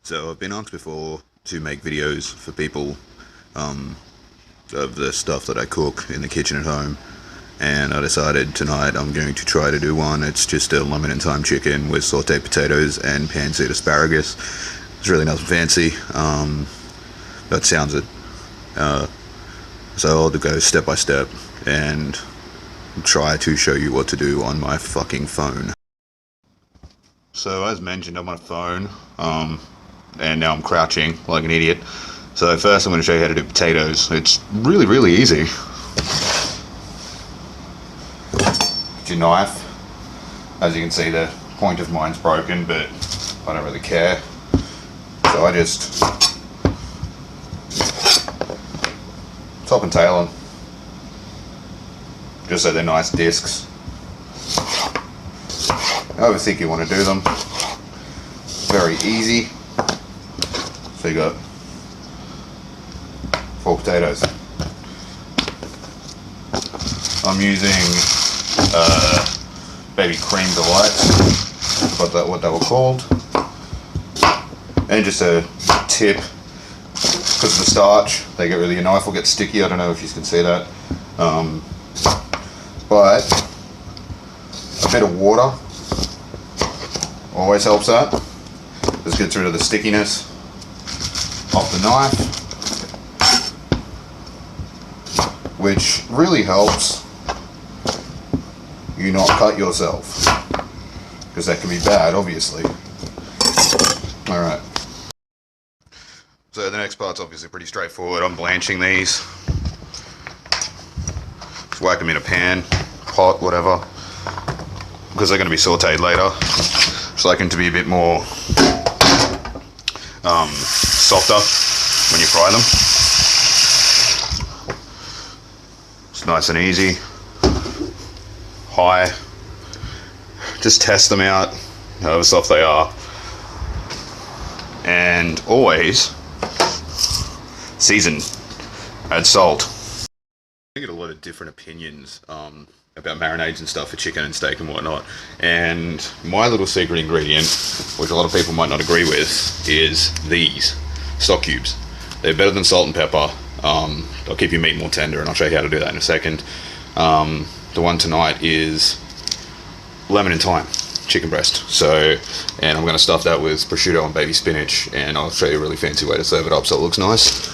So I've been asked before to make videos for people of the stuff that I cook in the kitchen at home, and I decided tonight I'm going to try to do one. It's just a lemon and thyme chicken with sauteed potatoes and pan-seared asparagus. It's really nothing fancy. That sounds it. So I'll go step by step and try to show you what to do on my fucking phone. So as mentioned, on my phone, and now I'm crouching like an idiot. So first I'm going to show you how to do potatoes. It's really, really easy. Get your knife. As you can see, the point of mine's broken, but I don't really care. So I just top and tail them, just so they're nice discs. However thick you want to do them. Very easy. So you got 4 potatoes. I'm using baby cream delights, what they were called, and just a tip, because of the starch, they get really, your knife will get sticky. I don't know if you can see that, but a bit of water always helps that. Just gets rid of the stickiness off the knife, which really helps you not cut yourself, because that can be bad, obviously. Alright. So the next part's obviously pretty straightforward. I'm blanching these. Just whack them in a pan, pot, whatever, because they're going to be sauteed later. Just like them to be a bit more softer when you fry them. It's nice and easy. High. Just test them out, however soft they are. And always season. Add salt. I get a lot of different opinions about marinades and stuff for chicken and steak and whatnot, and my little secret ingredient, which a lot of people might not agree with, is these stock cubes. They're better than salt and pepper. They'll keep your meat more tender, and I'll show you how to do that in a second. The one tonight is lemon and thyme chicken breast. So, and I'm going to stuff that with prosciutto and baby spinach, and I'll show you a really fancy way to serve it up so it looks nice.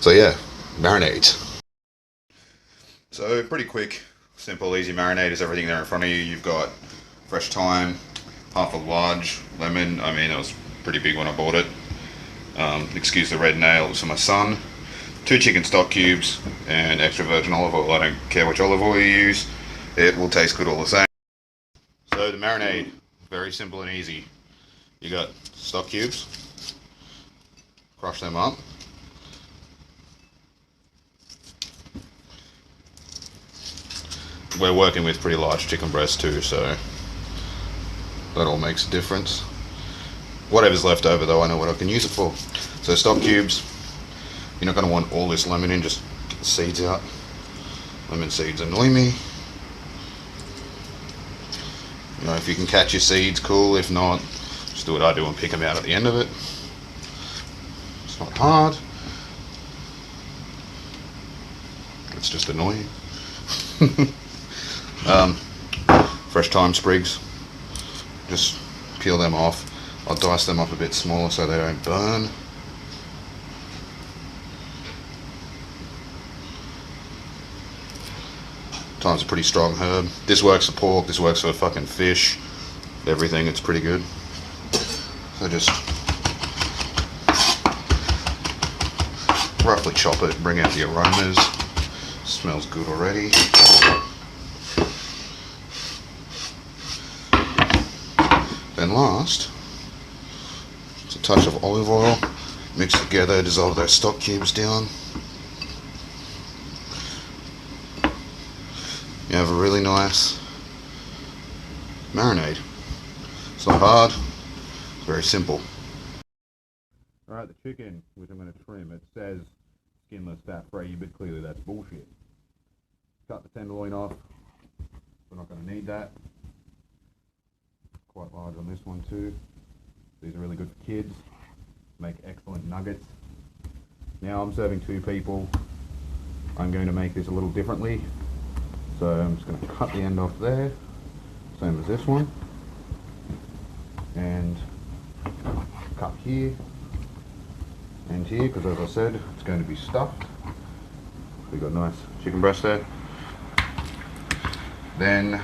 So yeah, marinades. So pretty quick, simple, easy marinade is everything there in front of you. You've got fresh thyme, half a large lemon. I mean, it was pretty big when I bought it. Excuse the red nail, it was for my son. 2 chicken stock cubes and extra virgin olive oil. I don't care which olive oil you use, it will taste good all the same. So the marinade, very simple and easy. You got stock cubes, crush them up. We're working with pretty large chicken breasts too, so that all makes a difference. Whatever's left over though, I know what I can use it for. So stock cubes, you're not going to want all this lemon in, just get the seeds out. Lemon seeds annoy me. You know, if you can catch your seeds, cool. If not, just do what I do and pick them out at the end of it. It's not hard. It's just annoying. Fresh thyme sprigs, just peel them off. I'll dice them up a bit smaller so they don't burn. Thyme's a pretty strong herb. This works for pork, this works for fucking fish, everything. It's pretty good. So just roughly chop it, bring out the aromas. Smells good already. Then last, it's a touch of olive oil, mix together, dissolve those stock cubes down. You have a really nice marinade. It's not hard, it's very simple. Alright, the chicken, which I'm going to trim, it says skinless, fat free, but clearly that's bullshit. Cut the tenderloin off. We're not going to need that. Quite large on this one too. These are really good for kids. Make excellent nuggets. Now I'm serving 2 people. I'm going to make this a little differently. So I'm just going to cut the end off there, same as this one, and cut here and here, because as I said, it's going to be stuffed. We've got nice chicken breast there. Then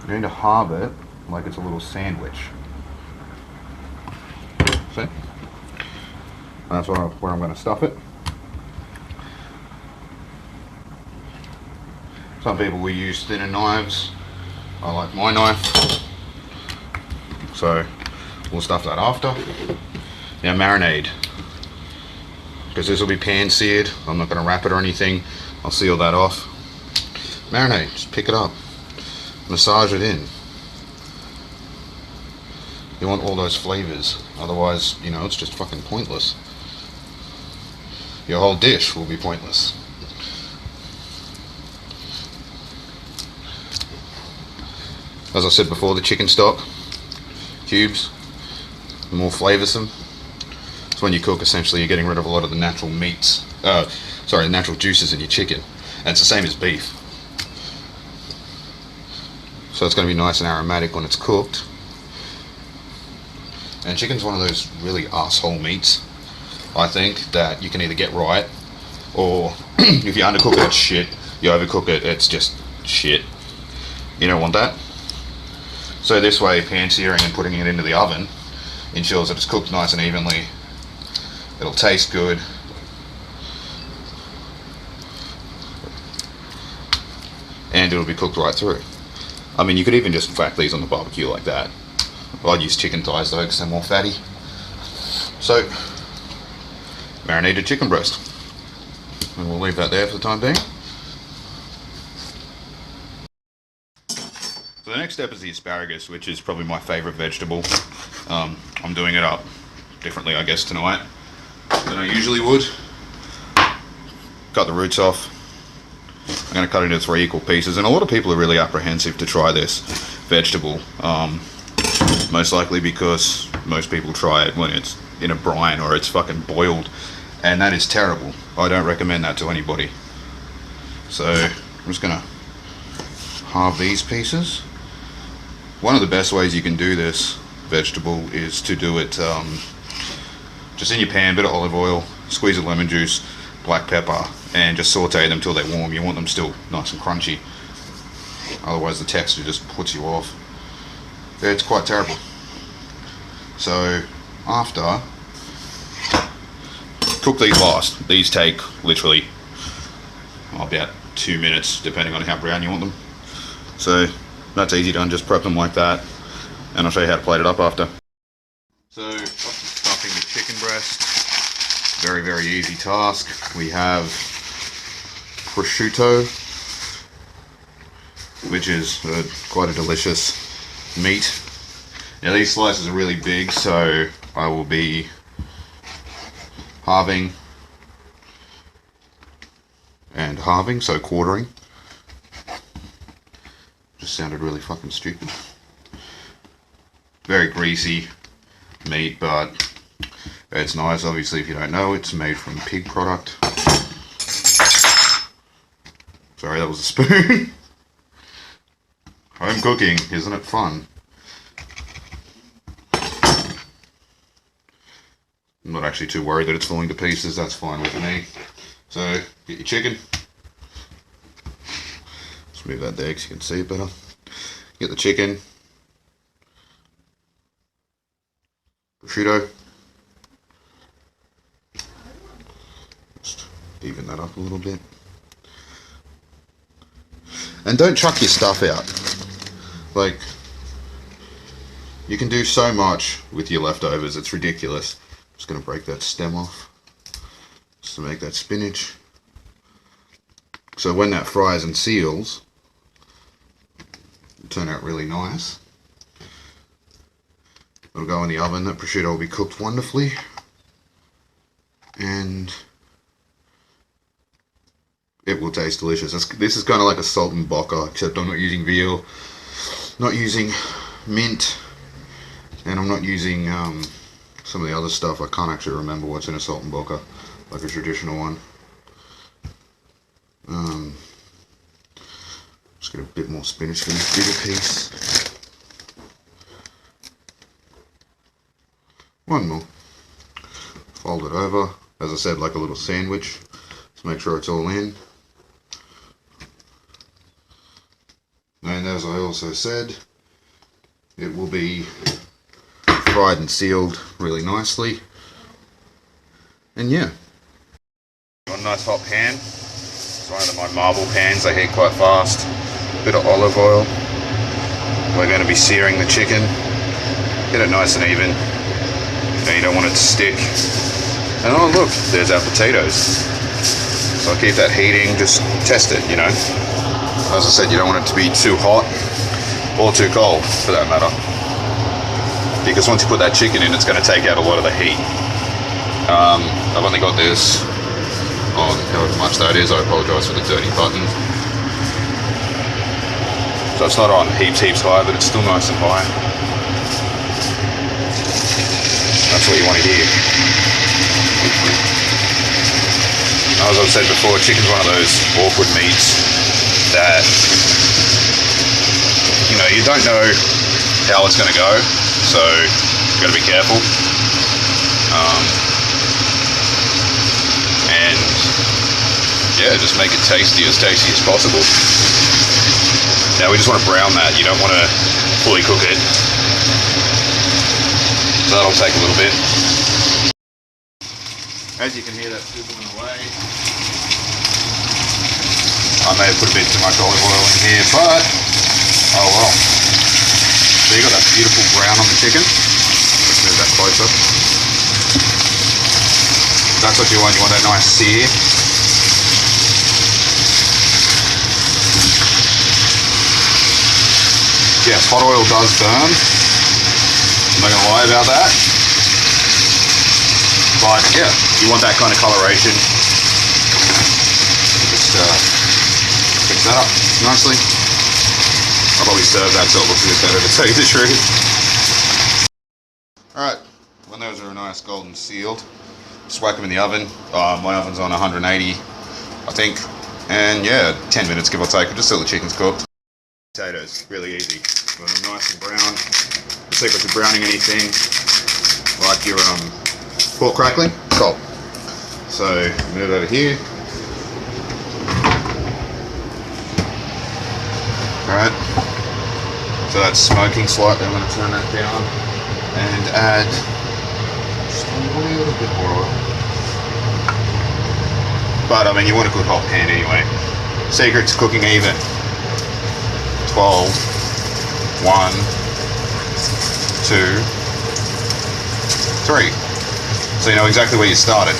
I'm going to halve it like it's a little sandwich. See? And that's where I'm going to stuff it. Some people will use thinner knives. I like my knife. So we'll stuff that after. Now marinade. Because this will be pan seared. I'm not going to wrap it or anything. I'll seal that off. Marinade, just pick it up. Massage it in. You want all those flavors. Otherwise, you know, it's just fucking pointless. Your whole dish will be pointless. As I said before, the chicken stock cubes, the more flavoursome. So when you cook, essentially you're getting rid of a lot of the natural meats, the natural juices in your chicken. And it's the same as beef. So it's going to be nice and aromatic when it's cooked. And chicken's one of those really asshole meats, I think, that you can either get right, or if you undercook it, it's shit. You overcook it, it's just shit. You don't want that. So this way, pan searing and putting it into the oven ensures that it's cooked nice and evenly. It'll taste good. And it'll be cooked right through. I mean, you could even just whack these on the barbecue like that. I'd use chicken thighs though, because they're more fatty. So, marinated chicken breast. And we'll leave that there for the time being. So the next step is the asparagus, which is probably my favourite vegetable. I'm doing it up differently, I guess, tonight than I usually would. Cut the roots off. I'm going to cut it into 3 equal pieces, and a lot of people are really apprehensive to try this vegetable. Most likely because most people try it when it's in a brine or it's fucking boiled, and that is terrible. I don't recommend that to anybody. So I'm just going to halve these pieces. One of the best ways you can do this vegetable is to do it just in your pan, bit of olive oil, squeeze of lemon juice, black pepper, and just saute them till they're warm. You want them still nice and crunchy, otherwise the texture just puts you off. It's quite terrible. So after, cook these last. These take literally about 2 minutes, depending on how brown you want them. So that's easy done, just prep them like that, and I'll show you how to plate it up after. So up to stuffing the chicken breast, very, very easy task. We have prosciutto, which is quite a delicious meat. Now these slices are really big, so I will be halving and halving, so quartering. Just sounded really fucking stupid. Very greasy meat, but it's nice. Obviously, if you don't know, it's made from pig product. Sorry, that was a spoon. Home cooking, isn't it fun? I'm not actually too worried that it's falling to pieces. That's fine with me. So, get your chicken. Let's move that there so you can see it better. Get the chicken. Prosciutto. Just even that up a little bit. And don't chuck your stuff out. Like, you can do so much with your leftovers, it's ridiculous. I'm just going to break that stem off just to make that spinach. So when that fries and seals, it'll turn out really nice. It'll go in the oven. That prosciutto will be cooked wonderfully. And it will taste delicious. This is kind of like a salt and bocca, except I'm not using veal. Not using mint, and I'm not using some of the other stuff. I can't actually remember what's in a saltimbocca, like a traditional one. Just get a bit more spinach in this bigger piece. One more. Fold it over, as I said, like a little sandwich. Let's make sure it's all in. And as I also said, it will be fried and sealed really nicely. And yeah. Got a nice hot pan. It's one of my marble pans, they heat quite fast. Bit of olive oil. We're going to be searing the chicken. Get it nice and even. You don't want it to stick. And oh look, there's our potatoes. So I'll keep that heating, just test it, you know. As I said, you don't want it to be too hot or too cold, for that matter. Because once you put that chicken in, it's going to take out a lot of the heat. I've only got this on however much that is. I apologise for the dirty button. So it's not on heaps high, but it's still nice and high. That's what you want to hear. As I've said before, chicken's one of those awkward meats that, you know, you don't know how it's going to go, so you've got to be careful. And yeah, just make it tasty as possible. Now we just want to brown that. You don't want to fully cook it. So that'll take a little bit. As you can hear, that's sizzling away. I may have put a bit too much olive oil in here, but oh well. So you got that beautiful brown on the chicken. Let's move that closer. That's what you want. You want that nice sear. Yes, hot oil does burn. I'm not going to lie about that. But yeah, you want that kind of coloration. Just fix that up nicely. I'll probably serve that so it looks a bit better, to tell you the truth. Alright, when those are nice golden sealed, just whack them in the oven. My oven's on 180, I think. And yeah, 10 minutes give or take, just till the chicken's cooked. Potatoes, really easy. When they're nice and brown. The secret to browning anything, like your pork crackling, salt. So move it over here. Alright. So that's smoking slightly. I'm going to turn that down and add just a little bit more oil. But I mean, you want a good hot pan anyway. Secret to cooking even. 12, 1, 2, 3. So you know exactly where you started.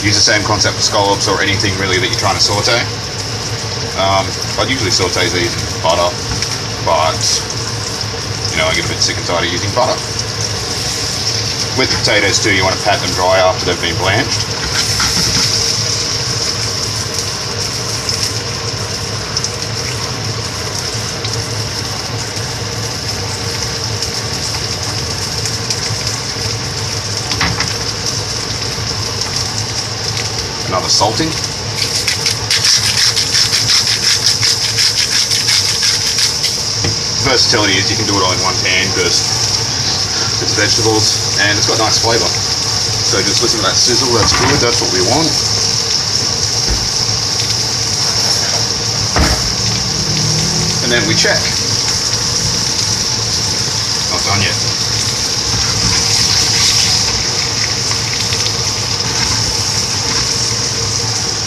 Use the same concept for scallops or anything really that you're trying to saute. I'd usually saute these in butter, but you know, I get a bit sick and tired of using butter. With the potatoes too, you want to pat them dry after they've been blanched. Another salting. Versatility is you can do it all in one pan because it's vegetables and it's got nice flavour. So just listen to that sizzle, that's good, that's what we want. And then we check. Not done yet.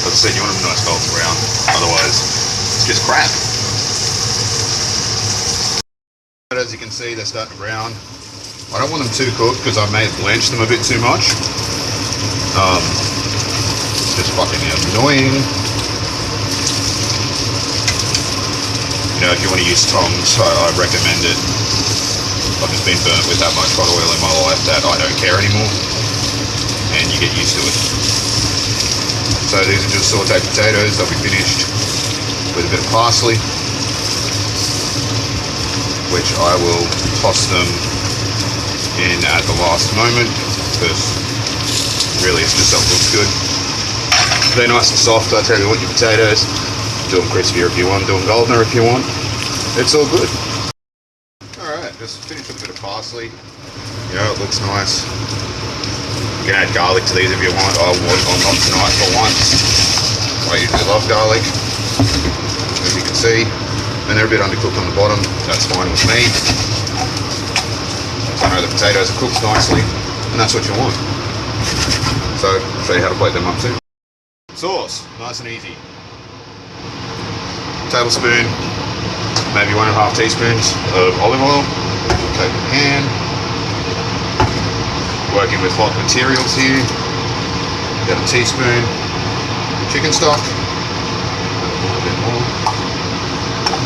As I said, you want them nice golden brown, otherwise it's just crap. But as you can see, they're starting to brown. I don't want them too cooked because I may have blanched them a bit too much. It's just fucking annoying. You know, if you want to use tongs, I recommend it. I've just been burnt with that much hot oil in my life that I don't care anymore. And you get used to it. So these are just sauteed potatoes. They'll be finished with a bit of parsley. which I will toss them in at the last moment, because really it's just something that looks good. They're nice and soft. I tell you what, your potatoes, do them crispier if you want, do them goldener if you want. It's all good. Alright, just finish with a bit of parsley. Yeah, it looks nice. You can add garlic to these if you want. I would, or not tonight for once. I usually love garlic, as you can see. And they're a bit undercooked on the bottom. That's fine with me. I know the potatoes are cooked nicely, and that's what you want. So, I'll show you how to plate them up too. Sauce, nice and easy. Tablespoon, maybe 1.5 teaspoons of olive oil. Take the pan. Working with hot materials here. Got a teaspoon chicken stock. A little bit more.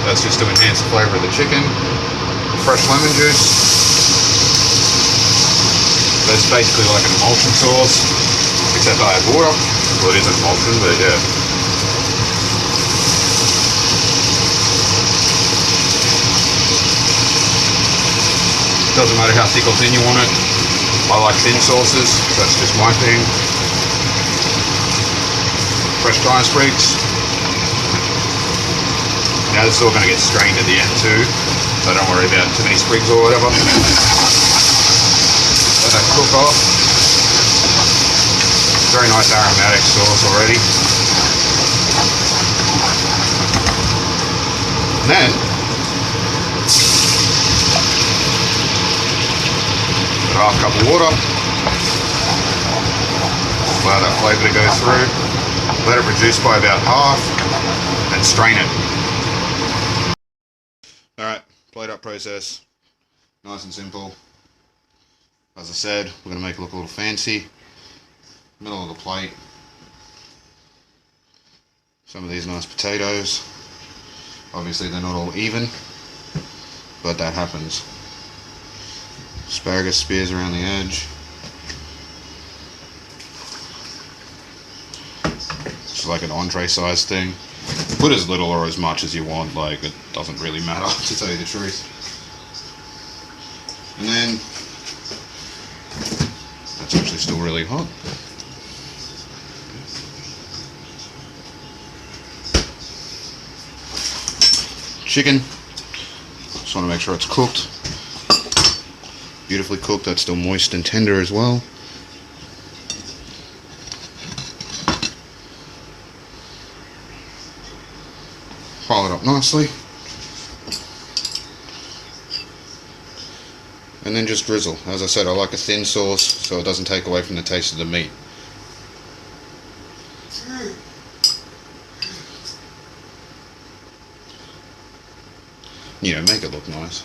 That's just to enhance the flavour of the chicken. Fresh lemon juice. That's basically like an emulsion sauce, except I add water. Well, it is an emulsion, but yeah. Doesn't matter how thick or thin you want it. I like thin sauces, that's just my thing. Fresh thyme sprigs. Now this is all going to get strained at the end too, so don't worry about too many sprigs or whatever. Let that cook off. Very nice aromatic sauce already. And then half cup of water. Allow that flavour to go through. Let it reduce by about half and strain it. Alright, plate up process. Nice and simple. As I said, we're going to make it look a little fancy. Middle of the plate. Some of these nice potatoes. Obviously they're not all even, but that happens. Asparagus spears around the edge. It's like an entree size thing. Put as little or as much as you want, like it doesn't really matter, to tell you the truth. And then, that's actually still really hot. Chicken, just want to make sure it's cooked. Beautifully cooked, that's still moist and tender as well. Pile it up nicely. And then just drizzle. As I said, I like a thin sauce so it doesn't take away from the taste of the meat. You know, make it look nice.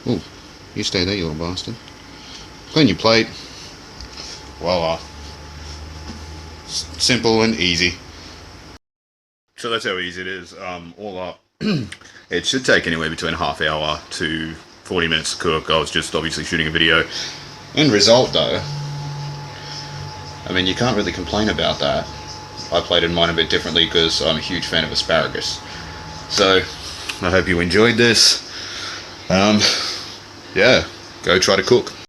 Oh, you stay there, you little bastard. Clean your plate. Voila. Simple and easy. So that's how easy it is. All up, it should take anywhere between a half hour to 40 minutes to cook. I was just obviously shooting a video. End result though, I mean, you can't really complain about that. I plated mine a bit differently because I'm a huge fan of asparagus. So, I hope you enjoyed this. Yeah, go try to cook.